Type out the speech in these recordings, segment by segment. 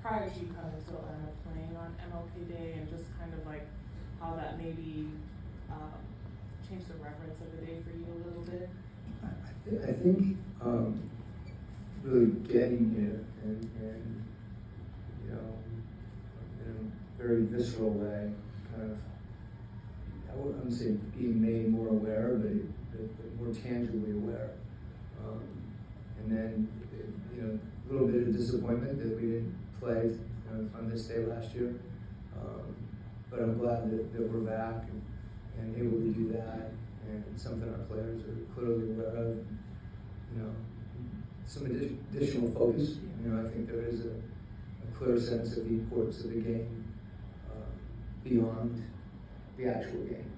prior to you coming to Atlanta playing on MLK Day, and just kind of like how that maybe changed the reverence of the day for you a little bit? I think really getting here and you know, in a very visceral way, kind of, I wouldn't say being made more aware, but more tangibly aware. And then, you know, a little bit of disappointment that we didn't play on this day last year. But I'm glad that we're back and able to do that, and something our players are clearly aware of. You know, some additional focus. You know, I think there is a clear sense of the importance of the game beyond the actual game.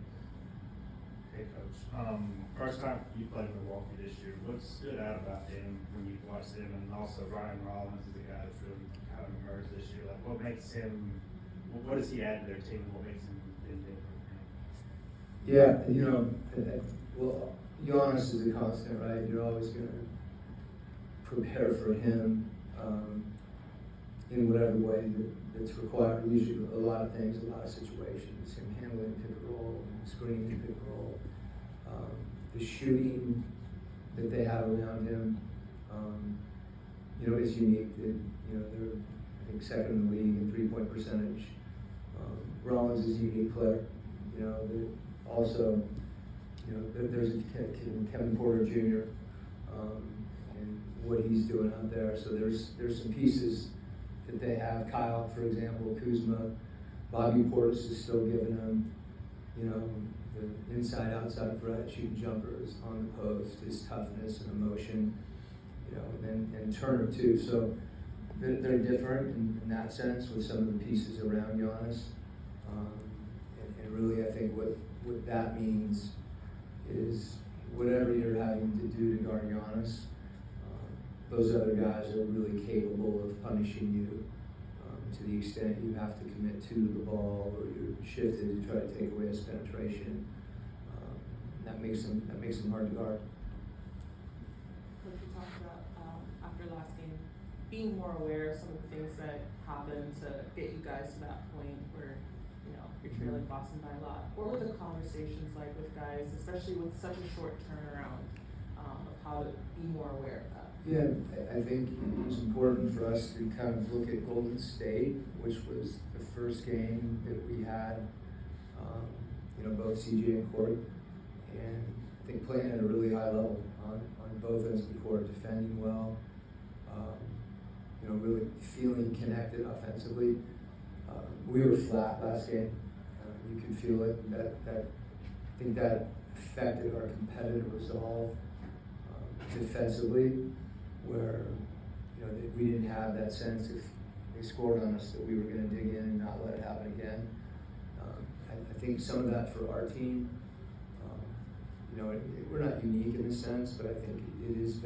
Hey, Coach. First time you played Milwaukee this year, what stood out about them when you watched them? And also Ryan Rollins is a guy that's really kind of emerged this year. Like, what makes him, what does he add to their team? What makes him different? Yeah, you know, well, Giannis is a constant, right? You're always going to prepare for him in whatever way that's required. Usually a lot of things, a lot of situations, him handling pick and roll, screening pick and roll, the shooting that they have around him, you know, is unique. That, you know, they're, I think, second in the league in three-point percentage. Rollins is a unique player. You know, also, you know, there's Kevin Porter Jr. And what he's doing out there. So there's some pieces that they have. Kyle, for example, Kuzma, Bobby Portis is still giving them, you know, the inside-outside threat, shooting jumpers on the post, his toughness and emotion, you know, and Turner too. So they're different in that sense with some of the pieces around Giannis. And really, I think what that means is whatever you're having to do to guard Giannis, those other guys are really capable of punishing you to the extent you have to commit to the ball or you're shifted to try to take away his penetration. That makes them hard to guard. Coach, you talked about after last game being more aware of some of the things that happened to get you guys to that point where, you know, you're trailing Boston by a lot. What were the conversations like with guys, especially with such a short turnaround, of how to be more aware of that? Yeah, I think it was important for us to kind of look at Golden State, which was the first game that we had, you know, both CJ and Court, and I think playing at a really high level on both ends of the court, defending well, you know, really feeling connected offensively. We were flat last game. You could feel it. I think that affected our competitive resolve defensively, where, you know, we didn't have that sense if they scored on us that we were going to dig in and not let it happen again. I think some of that for our team, you know, we're not unique in a sense, but I think it is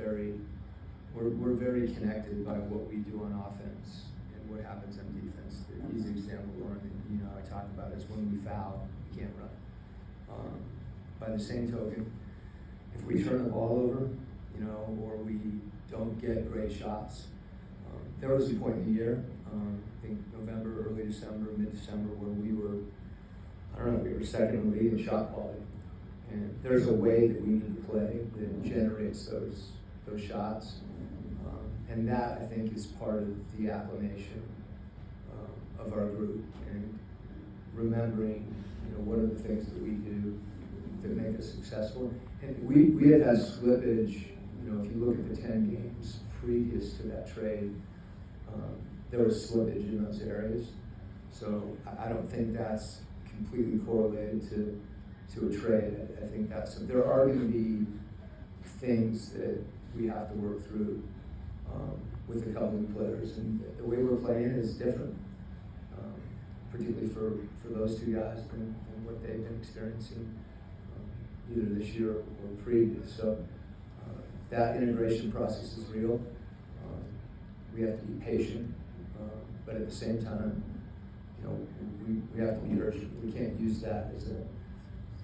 we're very connected by what we do on offense and what happens on defense. The easy example, Lauren, that you know I talk about is when we foul, we can't run. By the same token, if we turn the ball over, you know, or we don't get great shots. There was a point in the year, I think November, early December, mid-December, where we were second in the league in shot quality. And there's a way that we need to play that generates those shots. And that, I think, is part of the acclimation of our group and remembering, you know, what are the things that we do that make us successful. And we had slippage. You know, if you look at the 10 games previous to that trade, there was slippage in those areas. So I don't think that's completely correlated to a trade. I think there are going to be things that we have to work through with a couple of players, and the way we're playing is different, particularly for those two guys than what they've been experiencing either this year or previous. So that integration process is real. We have to be patient, but at the same time, you know, we have to be urgent. We can't use that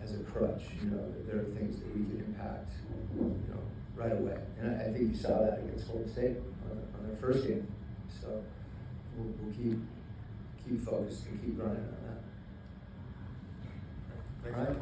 as a crutch. You know, there are things that we can impact, you know, right away. And I think you saw that against Golden State on their first game. So we'll keep focused and keep grinding on that. All right.